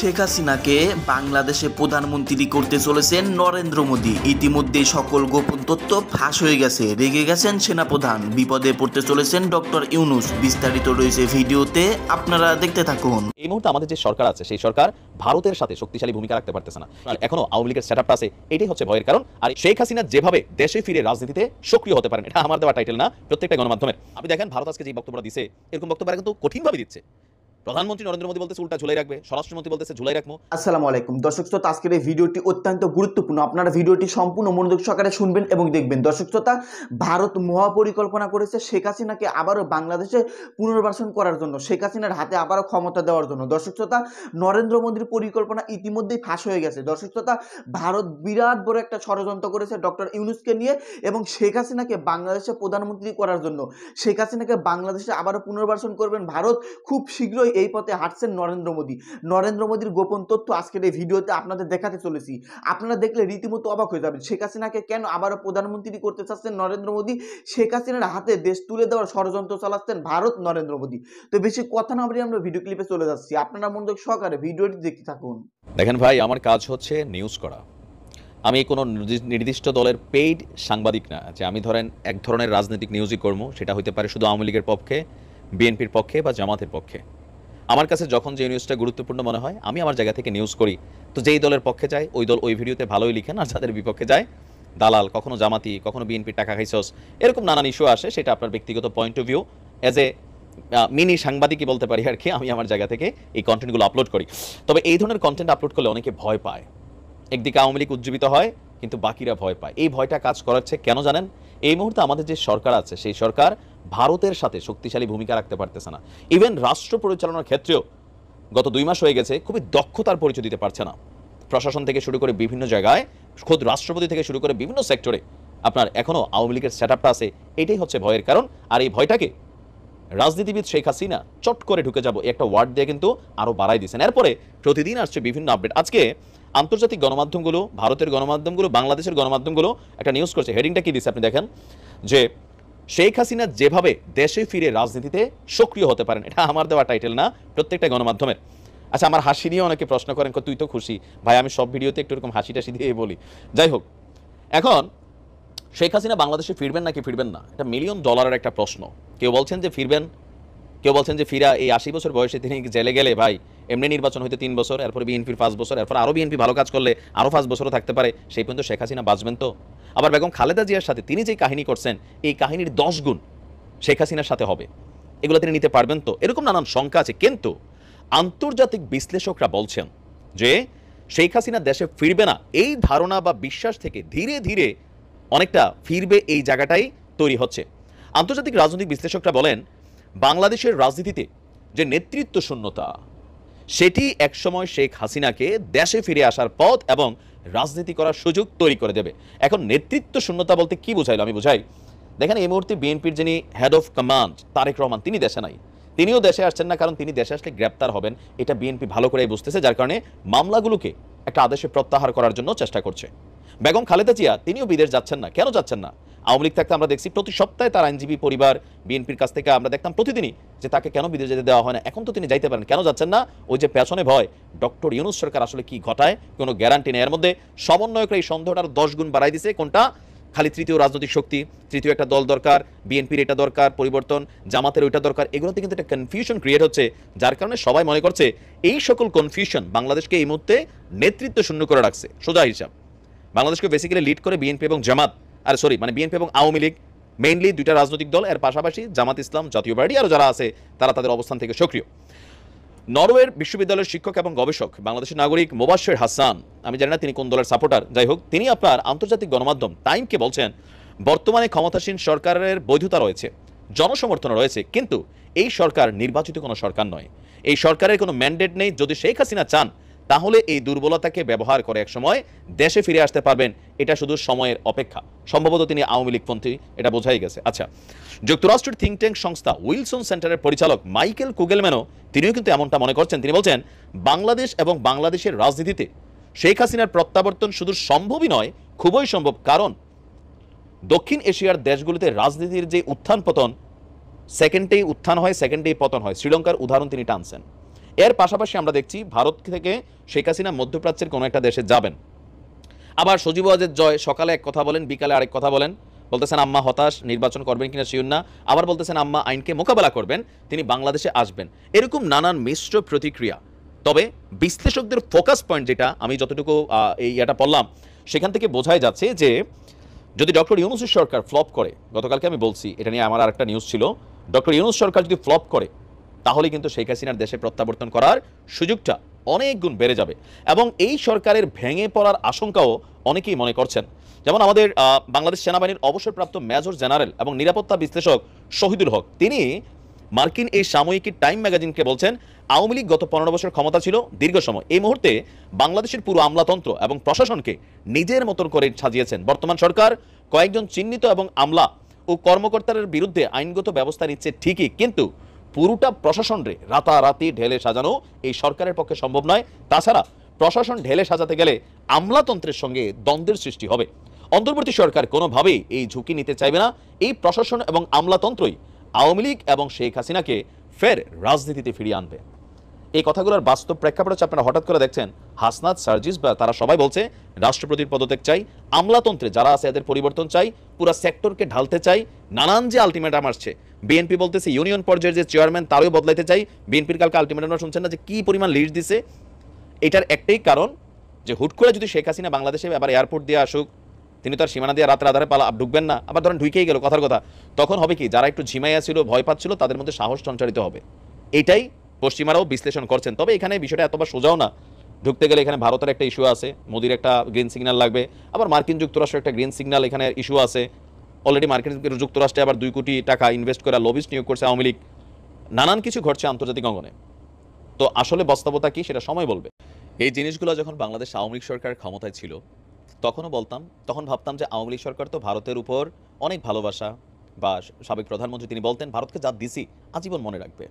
শেখ হাসিনাকে বাংলাদেশে প্রধানমন্ত্রী করতে চলেছেন নরেন্দ্র মোদী। ইতিমধ্যে সকল গোপন তথ্য ফাঁস হয়ে গেছে। রেগে গেছেন সেনাপ্রধান, বিপদে পড়তে চলেছেন ডক্টর ইউনূস। বিস্তারিত রয়েছে ভিডিওতে, আপনারা দেখতে থাকুন। এই মুহূর্তে আমাদের যে সরকার আছে সেই সরকার ভারতের সাথে শক্তিশালী ভূমিকা রাখতে পারতেছে না। এখনো আওয়ামী লীগের সেটআপটা আছে, এটাই হচ্ছে ভয়ের কারণ। আর শেখ হাসিনা যেভাবে দেশে ফিরে রাজনীতিতে সক্রিয় হতে পারেন, এটা আমার দেওয়া টাইটেল না, প্রত্যেকটা গণমাধ্যমের। আপনি দেখেন ভারত আজকে যে বক্তব্যটা দিছে, এরকম বক্তব্য কিন্তু কঠিনভাবে দিচ্ছে। প্রধানমন্ত্রী নরেন্দ্র মোদী বলতেছে উল্টা ঝুলাই রাখবে, স্বরাষ্ট্রমন্ত্রী বলতেছে ঝুলাই রাখবো। আসসালামু আলাইকুম দর্শক শ্রোতা, আজকের এই ভিডিওটি অত্যন্ত গুরুত্বপূর্ণ। আপনারা ভিডিওটি সম্পূর্ণ মনোযোগ সহকারে শুনবেন এবং দেখবেন। দর্শক শ্রোতা, ভারত মহাপরিকল্পনা করেছে শেখ হাসিনাকে আবারও বাংলাদেশে পুনর্বাসন করার জন্য, শেখ হাসিনার হাতে আবারও ক্ষমতা দেওয়ার জন্য। দর্শক শ্রোতা, নরেন্দ্র মোদীর পরিকল্পনা ইতিমধ্যেই ফাঁস হয়ে গেছে। দর্শক শ্রোতা, ভারত বিরাট বড় একটা ষড়যন্ত্র করেছে ডক্টর ইউনূসকে নিয়ে এবং শেখ হাসিনাকে বাংলাদেশে প্রধানমন্ত্রী করার জন্য। শেখ হাসিনাকে বাংলাদেশে আবারও পুনর্বাসন করবেন ভারত। খুব শীঘ্রই এই পথে হাঁটছেন নরেন্দ্র মোদী। নরেন্দ্র মোদীর গোপন তথ্য আজকের এই ভিডিওতে আপনাদের দেখাতে চলেছি। আপনারা দেখলে রীতিমতো অবাক হয়ে যাবেন। শেখ হাসিনাকে কেন আবারও প্রধানমন্ত্রী করতে চাচ্ছেন নরেন্দ্র মোদী? শেখ হাসিনার হাতে দেশ তুলে দেওয়ার ষড়যন্ত্র চালাচ্ছেন ভারত, নরেন্দ্র মোদী। তো বেশি কথা না বলে আমরা ভিডিও ক্লিপে চলে যাচ্ছি। আপনারা মনোযোগ সহকারে ভিডিওটি দেখতে থাকুন। দেখেন ভাই, আমার কাজ হচ্ছে নিউজ করা। আমি কোনো নির্দিষ্ট দলের পেইড সাংবাদিক না যে আমি ধরেন এক ধরনের রাজনৈতিক নিউজই করবো, সেটা হতে পারে শুধু আওয়ামী লীগের পক্ষে, বিএনপির পক্ষে বা জামাতের পক্ষে। আমার কাছে যখন যে নিউজটা গুরুত্বপূর্ণ মনে হয় আমি আমার জায়গা থেকে নিউজ করি। তো যেই দলের পক্ষে যায় ওই দল ওই ভিডিওতে ভালোই লিখেন, আর যাদের বিপক্ষে যায় দালাল, কখনো জামাতি, কখনো বিএনপির টাকা খাইছস, এরকম নানান ইস্যু আসে। সেটা আপনার ব্যক্তিগত point of view. As a mini সাংবাদিকই বলতে পারি আর কি, আমি আমার জায়গা থেকে এই কন্টেন্টগুলো আপলোড করি। তবে এই ধরনের কন্টেন্ট আপলোড করলে অনেকে ভয় পায়। একদিকে আওয়ামী লীগ উজ্জীবিত হয়, কিন্তু বাকিরা ভয় পায়। এই ভয়টা কাজ করাচ্ছে কেন জানেন? এই মুহূর্তে আমাদের যে সরকার আছে সেই সরকার ভারতের সাথে শক্তিশালী ভূমিকা রাখতে পারতেছে না। ইভেন রাষ্ট্র পরিচালনার ক্ষেত্রেও গত 2 মাস হয়ে গেছে খুবই দক্ষতার পরিচয় দিতে পারছে না। প্রশাসন থেকে শুরু করে বিভিন্ন জায়গায়, খোদ রাষ্ট্রপতি থেকে শুরু করে বিভিন্ন সেক্টরে আপনার এখনো আওয়ামী লীগের সেটআপটা আছে, এটাই হচ্ছে ভয়ের কারণ। আর এই ভয়টাকে রাজনীতিবিদ শেখ হাসিনা চট করে ঢুকে যাব একটা ওয়ার্ড দিয়ে কিন্তু আরো বাড়াই দিয়েছেন। এরপরে প্রতিদিন আসছে বিভিন্ন আপডেট। আজকে আন্তর্জাতিক গণমাধ্যমগুলো, ভারতের গণমাধ্যমগুলো, বাংলাদেশের গণমাধ্যমগুলো একটা নিউজ করছে। হেডিংটা কি দিচ্ছে আপনি দেখেন, যে শেখ হাসিনা যেভাবে দেশে ফিরে রাজনীতিতে সক্রিয় হতে পারেন, এটা আমার দেওয়া টাইটেল না, প্রত্যেকটা গণমাধ্যমের। আচ্ছা, আমার হাসি নিয়ে অনেকে প্রশ্ন করেন, তুই তো খুশি ভাই, আমি সব ভিডিওতে একটু এরকম হাসি টাসি দিয়ে বলি। যাই হোক, এখন শেখ হাসিনা বাংলাদেশে ফিরবেন নাকি ফিরবেন না, এটা $1 মিলিয়ন একটা প্রশ্ন। কেউ বলছেন যে ফিরবেন, কেউ বলছেন যে ফিরা এই 80 বছর বয়সে তিনি জেলে গেলে ভাই এমনি নির্বাচন হইতে 3 বছর, এরপরে বিএনপির 5 বছর, এরপর আরও বিএনপি ভালো কাজ করলে আরও 5 বছরও থাকতে পারে, সেই পর্যন্ত শেখ হাসিনা বাঁচবেন তো? আবার বেগম খালেদা জিয়ার সাথে তিনি যে কাহিনী করছেন, এই কাহিনীর 10 গুণ শেখ হাসিনার সাথে হবে, এগুলো তিনি নিতে পারবেন তো? এরকম নানান শঙ্কা আছে। কিন্তু আন্তর্জাতিক বিশ্লেষকরা বলছেন যে শেখ হাসিনা দেশে ফিরবে না, এই ধারণা বা বিশ্বাস থেকে ধীরে ধীরে অনেকটা ফিরবে এই জায়গাটাই তৈরি হচ্ছে। আন্তর্জাতিক রাজনৈতিক বিশ্লেষকরা বলেন বাংলাদেশের রাজনীতিতে যে নেতৃত্ব শূন্যতা, সেটি একসময় শেখ হাসিনাকে দেশে ফিরে আসার পথ এবং রাজনীতি করার সুযোগ তৈরি করে দেবে। এখন নেতৃত্ব শূন্যতা বলতে কি বোঝাইল আমি বোঝাই। দেখেন, এই মুহূর্তে বিএনপির যিনি head of command Tarique Rahman, তিনি দেশে নাই। তিনিও দেশে আসছেন না, কারণ তিনি দেশে আসলে গ্রেপ্তার হবেন, এটা বিএনপি ভালো করে বুঝতেছে, যার কারণে মামলাগুলোকে একটা আদেশে প্রত্যাহার করার জন্য চেষ্টা করছে। বেগম খালেদা জিয়া তিনিও বিদেশ যাচ্ছেন না। কেন যাচ্ছেন না? আওয়ামী লীগ থাকতে আমরা দেখছি প্রতি সপ্তাহে তার আইনজীবী পরিবার বিএনপির কাছ থেকে আমরা দেখতাম প্রতিদিনই যে তাকে কেন বিদেশ যেতে দেওয়া হয় না। এখন তো তিনি যাইতে পারেন, কেন যাচ্ছেন না? ওই যে পেছনে ভয়, ডক্টর ইউনূস সরকার আসলে কি ঘটায় কোনো গ্যারান্টি নেই। এর মধ্যে সমন্বয়করা এই সন্দেহটা আরো 10 গুণ বাড়াই দিছে। কোনটা? খালি তৃতীয় রাজনৈতিক শক্তি, তৃতীয় একটা দল দরকার, বিএনপির এটা দরকার পরিবর্তন, জামাতের ওইটা দরকার, এগুলোতে কিন্তু একটা কনফিউশন ক্রিয়েট হচ্ছে, যার কারণে সবাই মনে করছে এই সকল কনফিউশন বাংলাদেশকে এই মুহূর্তে নেতৃত্ব শূন্য করে রাখছে। সোজা হিসাব, বাংলাদেশকে বেসিক্যালি লিড করে বিএনপি এবং জামাত, বিএনপি এবং আওয়ামী লীগ, মেইনলি দুইটা রাজনৈতিক দল। এর পাশাপাশি জামাত ইসলাম, জাতীয় পার্টি আরও যারা আছে তারা তাদের অবস্থান থেকে সক্রিয়। নরওয়ের বিশ্ববিদ্যালয়ের শিক্ষক এবং গবেষক বাংলাদেশের নাগরিক মোবাশ্বের হাসান, আমি জানি না তিনি কোন দলের সাপোর্টার, যাই হোক, তিনি আপনার আন্তর্জাতিক গণমাধ্যম টাইমকে বলছেন বর্তমানে ক্ষমতাসীন সরকারের বৈধতা রয়েছে, জনসমর্থন রয়েছে, কিন্তু এই সরকার নির্বাচিত কোনো সরকার নয়, এই সরকারের কোনো ম্যান্ডেট নেই। যদি শেখ হাসিনা চান তাহলে এই দুর্বলতাকে ব্যবহার করে একসময় দেশে ফিরে আসতে পারবেন, এটা শুধু সময়ের অপেক্ষা। সম্ভবত তিনি আওয়ামী লীগপন্থী, এটা বোঝাই গেছে। আচ্ছা, যুক্তরাষ্ট্রের থিঙ্ক ট্যাঙ্ক সংস্থা উইলসন সেন্টারের পরিচালক মাইকেল কুগেলম্যানও তিনিও কিন্তু এমনটা মনে করছেন। তিনি বলছেন বাংলাদেশ এবং বাংলাদেশের রাজনীতিতে শেখ হাসিনার প্রত্যাবর্তন শুধু সম্ভবই নয়, খুবই সম্ভব, কারণ দক্ষিণ এশিয়ার দেশগুলিতে রাজনীতির যে উত্থান পতন, সেকেন্ডেই উত্থান হয়, সেকেন্ডেই পতন হয়। শ্রীলঙ্কার উদাহরণ তিনি টানছেন। এর পাশাপাশি আমরা দেখছি ভারত থেকে শেখ হাসিনা মধ্যপ্রাচ্যের কোনো একটা দেশে যাবেন, আবার সজীব ওয়াজেদ জয় সকালে এক কথা বলেন, বিকালে আরেক কথা বলেন, বলতেছেন আম্মা হতাশ, নির্বাচন করবেন কিনা শিওর না, আবার বলতেছেন আম্মা আইনকে মোকাবেলা করবেন, তিনি বাংলাদেশে আসবেন। এরকম নানান মিশ্র প্রতিক্রিয়া। তবে বিশ্লেষকদের ফোকাস পয়েন্ট যেটা আমি যতটুকু এটা পড়লাম, সেখান থেকে বোঝাই যাচ্ছে যে যদি ডক্টর ইউনূসের সরকার ফ্লপ করে, গতকালকে আমি বলছি এটা নিয়ে আমার আরেকটা নিউজ ছিল, ডক্টর ইউনূস সরকার যদি ফ্লপ করে তাহলে কিন্তু শেখ হাসিনার দেশে প্রত্যাবর্তন করার সুযোগটা অনেক গুণ বেড়ে যাবে। এবং এই সরকারের ভেঙে পড়ার আশঙ্কাও অনেকেই মনে করছেন। যেমন আমাদের বাংলাদেশ সেনাবাহিনীর অবসরপ্রাপ্ত মেজর জেনারেল এবং নিরাপত্তা বিশ্লেষক শহীদুল হক, তিনি মার্কিন এই সাময়িকী টাইম ম্যাগাজিনকে বলছেন, আওয়ামী লীগ গত 15 বছর ক্ষমতা ছিল, দীর্ঘ সময়, এই মুহূর্তে বাংলাদেশের পুরো আমলাতন্ত্র এবং প্রশাসনকে নিজের মতন করে সাজিয়েছেন। বর্তমান সরকার কয়েকজন চিহ্নিত এবং আমলা ও কর্মকর্তাদের বিরুদ্ধে আইনগত ব্যবস্থা নিচ্ছে ঠিকই, কিন্তু পুরোটা প্রশাসনরে রাতারাতি ঢেলে সাজানো এই সরকারের পক্ষে সম্ভব নয়। তাছাড়া প্রশাসন ঢেলে সাজাতে গেলে আমলাতন্ত্রের সঙ্গে দ্বন্দ্বের সৃষ্টি হবে। অন্তর্বর্তী সরকার কোনোভাবেই এই ঝুঁকি নিতে চাইবে না। এই প্রশাসন এবং আমলাতন্ত্রই আওয়ামী লীগ এবং শেখ হাসিনাকে ফের রাজনীতিতে ফিরিয়ে আনবে। এই কথাগুলোর বাস্তব প্রেক্ষাপট হচ্ছে আপনারা হঠাৎ করে দেখছেন হাসনাত, সার্জিস বা তারা সবাই বলছে রাষ্ট্রপতির পদত্যাগ চাই, আমলাতন্ত্রে যারা আছে এদের পরিবর্তন চাই, পুরো সেক্টরকে ঢালতে চাই, নানান যে আলটিমেটাম আসছে। বিএনপি বলতেছে ইউনিয়ন পর্যায়ের যে চেয়ারম্যান তারও বদলাইতে চাই। বিএনপির কালকে আলটিমেটাম শুনছেন না যে কি পরিমাণ লিস্ট দিছে। এটার একটাই কারণ যে হুট করে যদি শেখ হাসিনা বাংলাদেশে আবার এয়ারপোর্ট দিয়ে আসুক, তিনি তো আর সীমানা দিয়ে রাতের আধারে পালা ঢুকবেন না, আবার ধরেন ঢুকেই গেল কথার কথা, তখন হবে কি যারা একটু ঝিমাইয়া ছিল, ভয় পাচ্ছিল, তাদের মধ্যে সাহস সঞ্চারিত হবে। এটাই পশ্চিমারাও বিশ্লেষণ করছেন। তবে এখানে বিষয়টা এতবার সোজাও না। ঢুকতে গেলে এখানে ভারতের একটা ইস্যু আছে, মোদির একটা গ্রিন সিগন্যাল লাগবে, আবার মার্কিন যুক্তরাষ্ট্রের একটা গ্রিন সিগন্যাল এখানে ইস্যু আছে। অলরেডি মার্কিন যুক্তরাষ্ট্রে আবার 2 কোটি টাকা ইনভেস্ট করে লবিস্ট নিয়োগ করছে আওয়ামী লীগ। নানান কিছু ঘটছে আন্তর্জাতিক অঙ্গনে। তো আসলে বাস্তবতা কি সেটা সময় বলবে। এই জিনিসগুলো যখন বাংলাদেশ আওয়ামী লীগ সরকার ক্ষমতায় ছিল তখনও বলতাম, তখন ভাবতাম যে আওয়ামী লীগ সরকার তো ভারতের উপর অনেক ভালোবাসা, বা সাবেক প্রধানমন্ত্রী তিনি বলতেন ভারতকে যা দিছি আজীবন মনে রাখবে।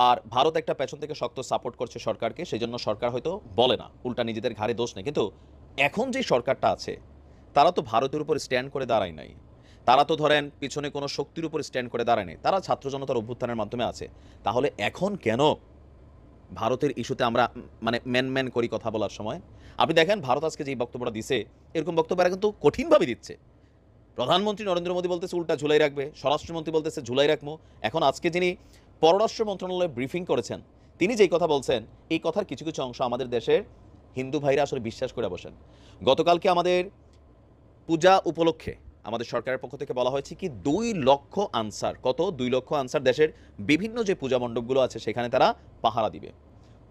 আর ভারত একটা পেছন থেকে শক্ত সাপোর্ট করছে সরকারকে, সেই জন্য সরকার হয়তো বলে না, উল্টা নিজেদের ঘাড়ে দোষ নেই। কিন্তু এখন যে সরকারটা আছে তারা তো ভারতের উপর স্ট্যান্ড করে দাঁড়ায় নাই, তারা তো ধরেন পিছনে কোনো শক্তির উপর স্ট্যান্ড করে দাঁড়ায় নাই, তারা ছাত্র জনতার অভ্যুত্থানের মাধ্যমে আছে। তাহলে এখন কেন ভারতের ইস্যুতে আমরা মানে ম্যান করি কথা বলার সময়? আপনি দেখেন ভারত আজকে যে বক্তব্যটা দিছে, এরকম বক্তব্য কিন্তু কঠিনভাবে দিচ্ছে। প্রধানমন্ত্রী নরেন্দ্র মোদী বলতেছে উল্টা ঝুলাই রাখবে, স্বরাষ্ট্রমন্ত্রী বলতেছে ঝুলাই রাখবো। এখন আজকে যিনি পররাষ্ট্র মন্ত্রণালয়ে ব্রিফিং করেছেন তিনি যেই কথা বলছেন, এই কথার কিছু কিছু অংশ আমাদের দেশের হিন্দু ভাইরা আসলে বিশ্বাস করে বসেন। গতকালকে আমাদের পূজা উপলক্ষে আমাদের সরকারের পক্ষ থেকে বলা হয়েছে কি 2 লক্ষ আনসার, কত 2 লক্ষ আনসার দেশের বিভিন্ন যে পূজা মণ্ডপগুলো আছে সেখানে তারা পাহারা দিবে।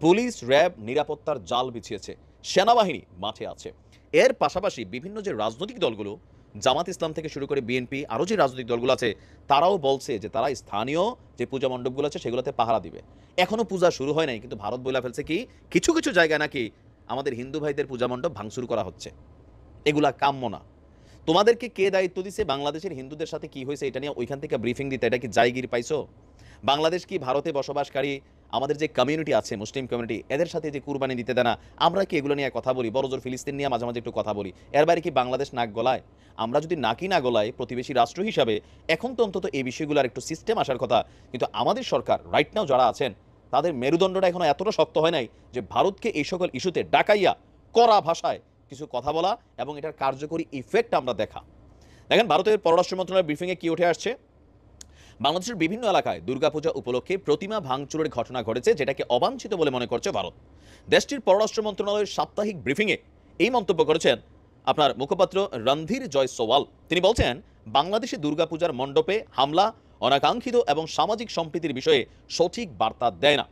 পুলিশ, র্যাব নিরাপত্তার জাল বিছিয়েছে, সেনাবাহিনী মাঠে আছে। এর পাশাপাশি বিভিন্ন যে রাজনৈতিক দলগুলো, জামাত ইসলাম থেকে শুরু করে বিএনপি, আরও যে রাজনৈতিক দলগুলো আছে তারাও বলছে যে তারা স্থানীয় যে পূজা মণ্ডপগুলো আছে সেগুলোতে পাহারা দিবে। এখনও পূজা শুরু হয় নাই, কিন্তু ভারত বলে ফেলছে কি কিছু কিছু জায়গায় নাকি আমাদের হিন্দু ভাইদের পূজা মণ্ডপ ভাঙচুর করা হচ্ছে। এগুলা কাম্য না। তোমাদেরকে কে দায়িত্ব দিছে বাংলাদেশের হিন্দুদের সাথে কি হয়েছে এটা নিয়ে ওইখান থেকে ব্রিফিং দিতে? এটা কি জায়গির পাইছো? বাংলাদেশ কি ভারতে বসবাসকারী আমাদের যে কমিউনিটি আছে, মুসলিম কমিউনিটি, এদের সাথে যে কুরবানি দিতে দেয় না, আমরা কি এগুলো নিয়ে কথা বলি? বড়জোর ফিলিস্তিন নিয়ে মাঝে মাঝে একটু কথা বলি, এর বাইরে কি বাংলাদেশ নাক গলায়? আমরা যদি নাকি না গলায় প্রতিবেশী রাষ্ট্র হিসাবে, এখন তো অন্তত এই বিষয়গুলোর একটু সিস্টেম আসার কথা। কিন্তু আমাদের সরকার রাইট নাও যারা আছেন তাদের মেরুদণ্ডটা এখনো এতটা শক্ত হয় নাই যে ভারতকে এই সকল ইস্যুতে ডাকাইয়া কড়া ভাষায় কিছু কথা বলা এবং এটার কার্যকরী ইফেক্ট আমরা দেখা। দেখেন ভারতের পররাষ্ট্র মন্ত্রণালয়ের ব্রিফিংয়ে কি উঠে আসছে, বাংলাদেশের বিভিন্ন এলাকায় দুর্গাপূজা উপলক্ষে প্রতিমা ভাঙচুরের ঘটনা ঘটেছে, যেটাকে অবাঞ্ছিত বলে মনে করছে ভারত। দেশটির পররাষ্ট্র মন্ত্রণালয়ের সাপ্তাহিক ব্রিফিংয়ে এই মন্তব্য করেছেন আপনার মুখপাত্র রণধীর জয়সওয়াল। তিনি বলছেন বাংলাদেশে দুর্গাপূজার মণ্ডপে হামলা অনাকাঙ্ক্ষিত এবং সামাজিক সম্প্রীতির বিষয়ে সঠিক বার্তা দেয় না।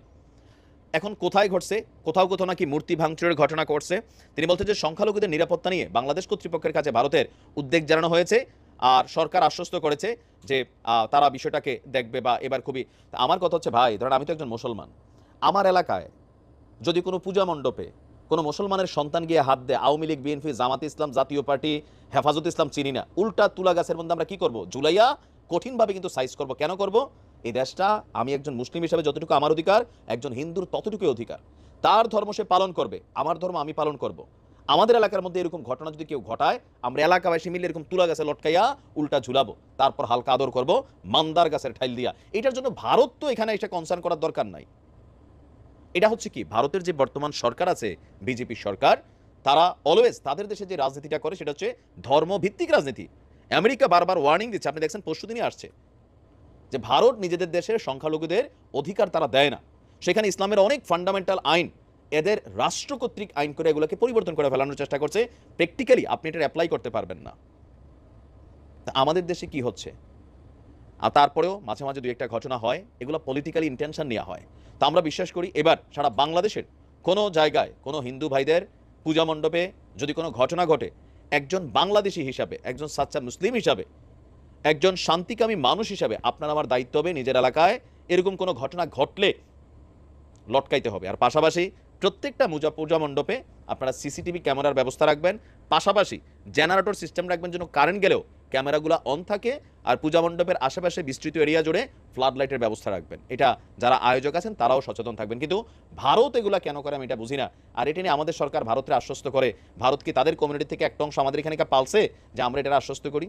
এখন কোথায় ঘটছে? কোথাও কোথাও নাকি মূর্তি ভাঙচুরের ঘটনা ঘটছে। তিনি বলছেন যে সংখ্যালঘুদের নিরাপত্তা নিয়ে বাংলাদেশ কর্তৃপক্ষের কাছে ভারতের উদ্বেগ জানানো হয়েছে, আর সরকার আশ্বস্ত করেছে যে তারা বিষয়টাকে দেখবে। বা এবার খুবই আমার কথা হচ্ছে ভাই, ধরেন আমি তো একজন মুসলমান, আমার এলাকায় যদি কোনো পূজা মণ্ডপে কোনো মুসলমানের সন্তান গিয়ে হাত দেয়, আওয়ামী লীগ, বিএনপি, জামাত ইসলাম, জাতীয় পার্টি, হেফাজত ইসলাম চিনি না, উল্টা তুলা গাছের মধ্যে আমরা কি করব? জুলাইয়া কঠিনভাবে কিন্তু সাইজ করব। কেন করব? এই দেশটা আমি একজন মুসলিম হিসাবে যতটুকু আমার অধিকার, একজন হিন্দুর ততটুকুই অধিকার। তার ধর্ম সে পালন করবে, আমার ধর্ম আমি পালন করব। আমাদের এলাকার মধ্যে এরকম ঘটনা যদি কেউ ঘটায়, আমরা এলাকাবাসী মিলে এরকম তুলা গাছে লটকাইয়া উল্টা ঝুলাবো, তারপর হালকা আদর করব মান্দার গাছের ঠাইল দিয়া। এটার জন্য ভারত তো এখানে এসে কনসার্ন করার দরকার নাই। এটা হচ্ছে কি, ভারতের যে বর্তমান সরকার আছে, বিজেপি সরকার, তারা অলওয়েজ তাদের দেশে যে রাজনীতিটা করে সেটা হচ্ছে ধর্মভিত্তিক রাজনীতি। আমেরিকা বারবার ওয়ার্নিং দিচ্ছে, আপনি দেখছেন পরশুদিনই আসছে, যে ভারত নিজেদের দেশের সংখ্যালঘুদের অধিকার তারা দেয় না। সেখানে ইসলামের অনেক ফান্ডামেন্টাল আইন এদের রাষ্ট্র কর্তৃক আইন করে এগুলোকে পরিবর্তন করে ফেলানোর চেষ্টা করছে। প্র্যাকটিক্যালি আপনি এটা অ্যাপ্লাই করতে পারবেন না। তা আমাদের দেশে কি হচ্ছে? আর তারপরেও মাঝে মাঝে দুই একটা ঘটনা হয়, এগুলো পলিটিক্যালি ইন্টেনশন নেওয়া হয়। তো আমরা বিশ্বাস করি এবার সারা বাংলাদেশের কোনো জায়গায় কোনো হিন্দু ভাইদের পূজা মণ্ডপে যদি কোনো ঘটনা ঘটে, একজন বাংলাদেশি হিসাবে, একজন সাচ্চা মুসলিম হিসাবে, একজন শান্তিকামী মানুষ হিসাবে আপনার আমার দায়িত্ব হবে নিজের এলাকায় এরকম কোনো ঘটনা ঘটলে লটকাইতে হবে। আর পাশাপাশি প্রত্যেকটা পূজা মণ্ডপে আপনারা সিসিটিভি ক্যামেরার ব্যবস্থা রাখবেন, পাশাপাশি জেনারেটর সিস্টেম রাখবেন যেন কারেন্ট গেলেও ক্যামেরাগুলো অন থাকে। আর পূজা মণ্ডপের আশেপাশে বিস্তৃত এরিয়া জুড়ে ফ্লাড লাইটের ব্যবস্থা রাখবেন। এটা যারা আয়োজক আছেন তারাও সচেতন থাকবেন। কিন্তু ভারত এগুলা কেন করে আমি এটা বুঝি না। আর এটা নিয়ে আমাদের সরকার ভারতকে আশ্বস্ত করে, ভারত কি তাদের কমিউনিটি থেকে একটা অংশ আমাদের এখানে পালছে যে আমরা এটা আশ্বস্ত করি?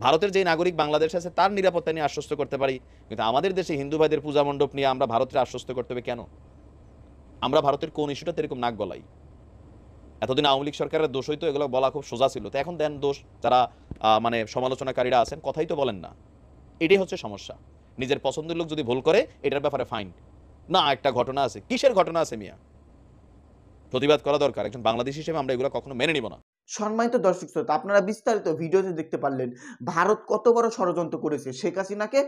ভারতের যে নাগরিক বাংলাদেশ আছে তার নিরাপত্তা নিয়ে আশ্বস্ত করতে পারি, কিন্তু আমাদের দেশে হিন্দু ভাইদের পূজা মণ্ডপ নিয়ে আমরা ভারতের আশ্বস্ত করতে হবে কেন? আমরা ভারতের কোন ইস্যুটাতে এরকম নাক গলাই? এতদিন আওয়ামী লীগ সরকারের দোষ হইতো, এগুলো বলা খুব সোজা ছিল। তো এখন দেন দোষ যারা মানে সমালোচনাকারীরা আছেন, কথাই তো বলেন না। এটাই হচ্ছে সমস্যা। নিজের পছন্দের লোক যদি ভুল করে এটার ব্যাপারে ফাইন না, একটা ঘটনা আছে, কিসের ঘটনা আছে মিয়া? প্রতিবাদ করা দরকার। একজন বাংলাদেশী হিসেবে আমরা এগুলো কখনো মেনে নিব না। সম্মানিত দর্শক শ্রোতা, আপনারা বিস্তারিত ভিডিওতে দেখতে পারলেন ভারত কত বড় ষড়যন্ত্র করেছে শেখ হাসিনাকে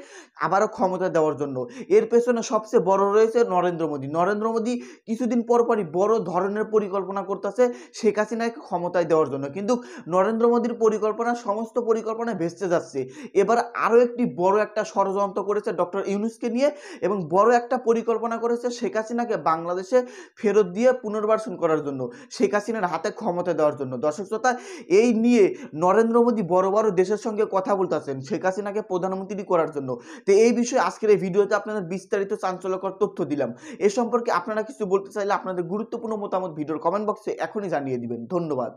আবারও ক্ষমতা দেওয়ার জন্য। এর পেছনে সবচেয়ে বড় রয়েছে নরেন্দ্র মোদী। নরেন্দ্র মোদী কিছুদিন পরপরই বড় ধরনের পরিকল্পনা করতেছে শেখ হাসিনাকে ক্ষমতায় দেওয়ার জন্য, কিন্তু নরেন্দ্র মোদীর পরিকল্পনা সমস্ত পরিকল্পনা ভেস্তে যাচ্ছে। এবার আরও একটি বড় একটা ষড়যন্ত্র করেছে ডক্টর ইউনূসকে নিয়ে, এবং বড় একটা পরিকল্পনা করেছে শেখ হাসিনাকে বাংলাদেশে ফেরত দিয়ে পুনর্বাসন করার জন্য, শেখ হাসিনার হাতে ক্ষমতা দেওয়ার জন্য। দর্শক শ্রোতা, এই নিয়ে নরেন্দ্র মোদী বড় বড় দেশের সঙ্গে কথা বলতেছেন শেখ হাসিনাকে প্রধানমন্ত্রী করার জন্য। তো এই বিষয়ে আজকের এই ভিডিওতে আপনাদের বিস্তারিত চাঞ্চল্যকর তথ্য দিলাম। এ সম্পর্কে আপনারা কিছু বলতে চাইলে আপনাদের গুরুত্বপূর্ণ মতামত ভিডিওর কমেন্ট বক্সে এখনই জানিয়ে দিবেন। ধন্যবাদ।